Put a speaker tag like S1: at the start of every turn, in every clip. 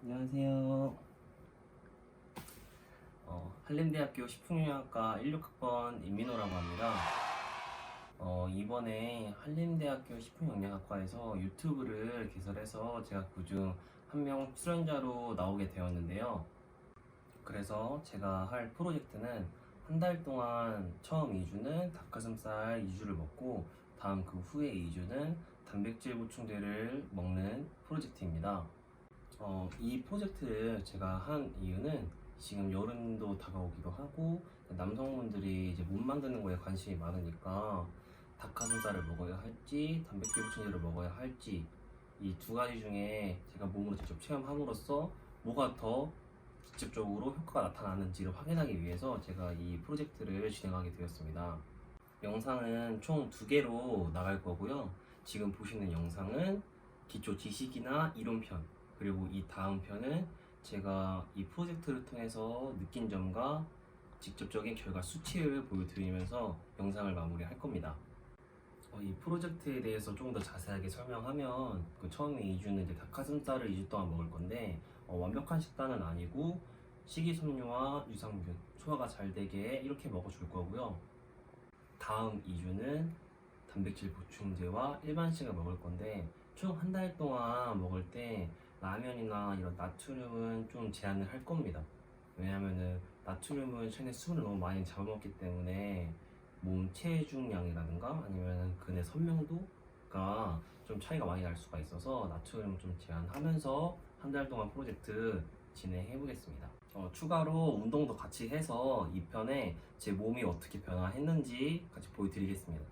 S1: 안녕하세요. 한림대학교 식품영양학과 16학번 임민호라고 합니다. 이번에 한림대학교 식품영양학과에서 유튜브를 개설해서 제가 그중 한 명 출연자로 나오게 되었는데요. 그래서 제가 할 프로젝트는 한 달 동안 처음 2주는 닭가슴살 2주를 먹고 다음 그 후에 2주는 단백질 보충제를 먹는 프로젝트입니다. 이 프로젝트를 제가 한 이유는 지금 여름도 다가오기도 하고 남성분들이 이제 몸 만드는 거에 관심이 많으니까 닭가슴살을 먹어야 할지 단백질 보충제를 먹어야 할지 이 두 가지 중에 제가 몸으로 직접 체험함으로써 뭐가 더 직접적으로 효과가 나타나는지를 확인하기 위해서 제가 이 프로젝트를 진행하게 되었습니다. 영상은 총 두 개로 나갈 거고요. 지금 보시는 영상은 기초 지식이나 이론편, 그리고 이 다음 편은 제가 이 프로젝트를 통해서 느낀 점과 직접적인 결과 수치를 보여드리면서 영상을 마무리할 겁니다. 이 프로젝트에 대해서 조금 더 자세하게 설명하면 그 처음에 2주는 이제 닭가슴살을 2주 동안 먹을 건데 완벽한 식단은 아니고 식이섬유와 유산균, 소화가 잘 되게 이렇게 먹어줄 거고요. 다음 2주는 단백질 보충제와 일반식을 먹을 건데 총 한 달 동안 먹을 때 라면이나 이런 나트륨은 좀 제한을 할 겁니다. 왜냐면은 나트륨은 체내 수분을 너무 많이 잡아먹기 때문에 몸 체중량이라든가 아니면 근의 선명도가 좀 차이가 많이 날 수가 있어서 나트륨을 좀 제한하면서 한 달 동안 프로젝트 진행해 보겠습니다. 추가로 운동도 같이 해서 이 편에 제 몸이 어떻게 변화했는지 같이 보여드리겠습니다.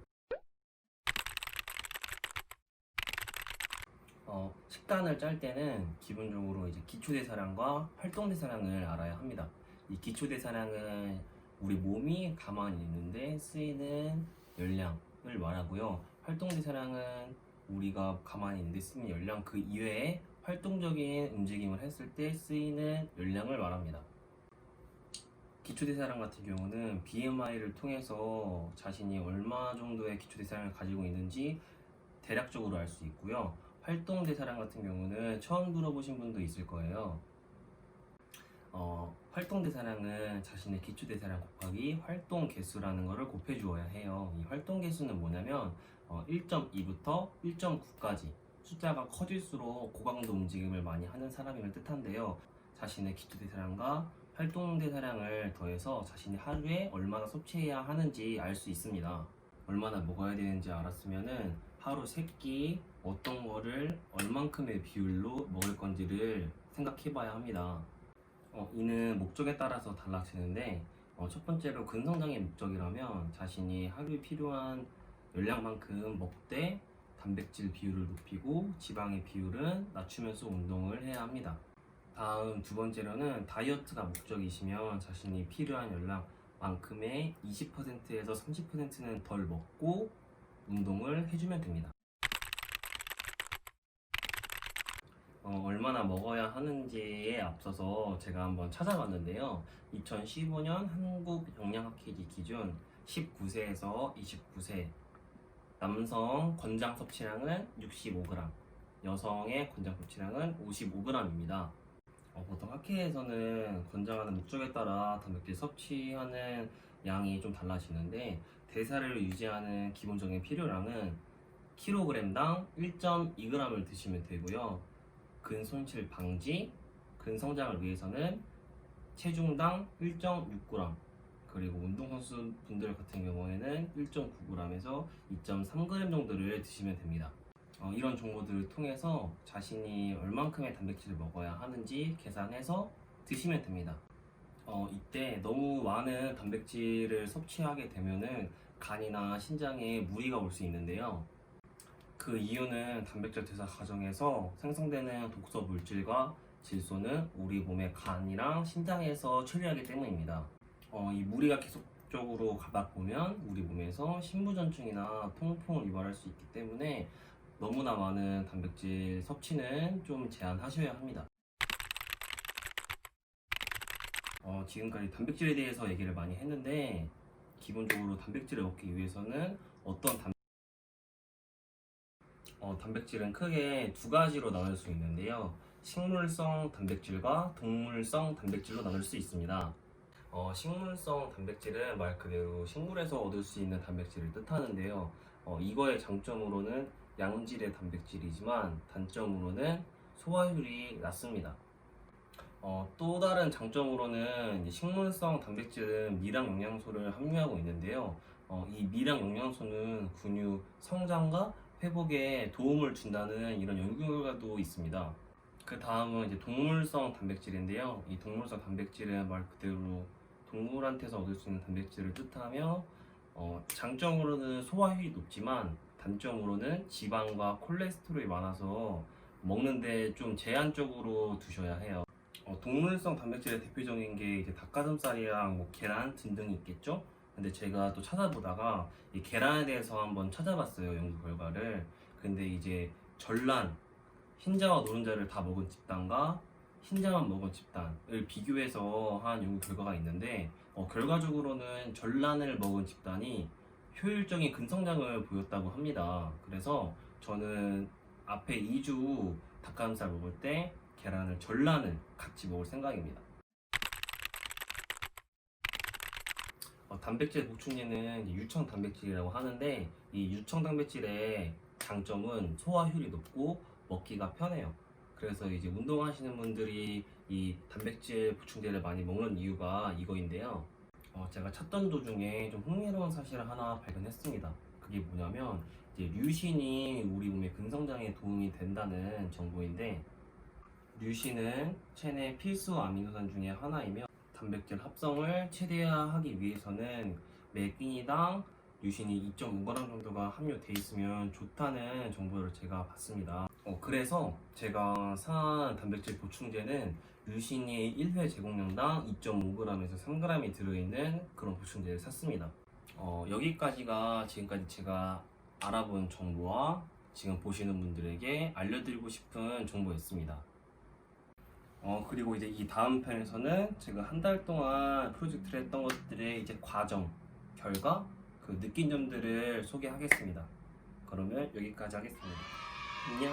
S1: 식단을 짤 때는 기본적으로 이제 기초대사량과 활동대사량을 알아야 합니다. 이 기초대사량은 우리 몸이 가만히 있는데 쓰이는 열량을 말하고요. 활동대사량은 우리가 가만히 있는데 쓰이는 열량 그 이외에 활동적인 움직임을 했을 때 쓰이는 열량을 말합니다. 기초대사량 같은 경우는 BMI를 통해서 자신이 얼마 정도의 기초대사량을 가지고 있는지 대략적으로 알 수 있고요. 활동대사량 같은 경우는 처음 들어보신 분도 있을 거예요. 활동대사량은 자신의 기초대사량 곱하기 활동 개수라는 것을 곱해 주어야 해요. 이 활동 개수는 뭐냐면 1.2부터 1.9까지 숫자가 커질수록 고강도 움직임을 많이 하는 사람임을 뜻한데요. 자신의 기초대사량과 활동대사량을 더해서 자신이 하루에 얼마나 섭취해야 하는지 알 수 있습니다. 얼마나 먹어야 되는지 알았으면은 하루 3끼 어떤 거를 얼만큼의 비율로 먹을 건지를 생각해 봐야 합니다. 이는 목적에 따라서 달라지는데 첫 번째로 근성장의 목적이라면 자신이 하루에 필요한 열량만큼 먹되 단백질 비율을 높이고 지방의 비율은 낮추면서 운동을 해야 합니다. 다음 두 번째로는 다이어트가 목적이시면 자신이 필요한 열량만큼의 20%에서 30%는 덜 먹고 운동을 해주면 됩니다. 얼마나 먹어야 하는지에 앞서서 제가 한번 찾아봤는데요. 2015년 한국 영양학회지 기준 19세에서 29세 남성 권장 섭취량은 65g, 여성의 권장 섭취량은 55g입니다. 보통 학회에서는 권장하는 목적에 따라 단백질 섭취하는 양이 좀 달라지는데 대사를 유지하는 기본적인 필요량은 kg당 1.2g을 드시면 되고요. 근손실 방지, 근성장을 위해서는 체중당 1.6g, 그리고 운동선수 분들 같은 경우에는 1.9g에서 2.3g 정도를 드시면 됩니다. 이런 정보들을 통해서 자신이 얼만큼의 단백질을 먹어야 하는지 계산해서 드시면 됩니다. 이때 너무 많은 단백질을 섭취하게 되면은 간이나 신장에 무리가 올 수 있는데요. 그 이유는 단백질 대사 과정에서 생성되는 독소 물질과 질소는 우리 몸의 간이랑 신장에서 처리하기 때문입니다. 이 무리가 계속적으로 가다 보면 우리 몸에서 신부전증이나 통풍을 유발할 수 있기 때문에 너무나 많은 단백질 섭취는 좀 제한하셔야 합니다. 지금까지 단백질에 대해서 얘기를 많이 했는데 기본적으로 단백질을 얻기 위해서는 단백질은 크게 두 가지로 나눌 수 있는데요. 식물성 단백질과 동물성 단백질로 나눌 수 있습니다. 식물성 단백질은 말 그대로 식물에서 얻을 수 있는 단백질을 뜻하는데요. 이거의 장점으로는 양질의 단백질이지만 단점으로는 소화율이 낮습니다. 또 다른 장점으로는 식물성 단백질은 미량 영양소를 함유하고 있는데요. 이 미량 영양소는 근육 성장과 회복에 도움을 준다는 이런 연구 결과도 있습니다. 그 다음은 이제 동물성 단백질인데요. 이 동물성 단백질은 말 그대로 동물한테서 얻을 수 있는 단백질을 뜻하며 장점으로는 소화율이 높지만 단점으로는 지방과 콜레스테롤이 많아서 먹는데 좀 제한적으로 두셔야 해요. 동물성 단백질의 대표적인 게 이제 닭가슴살이랑 뭐 계란 등등이 있겠죠? 근데 제가 또 찾아보다가 이 계란에 대해서 한번 찾아봤어요, 연구 결과를. 근데 이제 전란, 흰자와 노른자를 다 먹은 집단과 흰자만 먹은 집단을 비교해서 한 연구 결과가 있는데 결과적으로는 전란을 먹은 집단이 효율적인 근성장을 보였다고 합니다. 그래서 저는 앞에 2주 닭가슴살 먹을 때 계란을 전란을 같이 먹을 생각입니다. 단백질 보충제는 이제 유청 단백질이라고 하는데 이 유청 단백질의 장점은 소화율이 높고 먹기가 편해요. 그래서 이제 운동하시는 분들이 이 단백질 보충제를 많이 먹는 이유가 이거인데요. 제가 찾던 도중에 좀 흥미로운 사실을 하나 발견했습니다. 그게 뭐냐면 이제 류신이 우리 몸의 근성장에 도움이 된다는 정보인데, 류신은 체내 필수 아미노산 중에 하나이며 단백질 합성을 최대화하기 위해서는 매 끼니당 류신이 2.5g 정도가 함유돼 있으면 좋다는 정보를 제가 봤습니다. 그래서 제가 산 단백질 보충제는 류신이 1회 제공량당 2.5g에서 3g이 들어있는 그런 보충제를 샀습니다. 여기까지가 지금까지 제가 알아본 정보와 지금 보시는 분들에게 알려드리고 싶은 정보였습니다. 그리고 이제 이 다음 편에서는 제가 한 달 동안 프로젝트를 했던 것들의 이제 과정, 결과, 그 느낀 점들을 소개하겠습니다. 그러면 여기까지 하겠습니다. 안녕.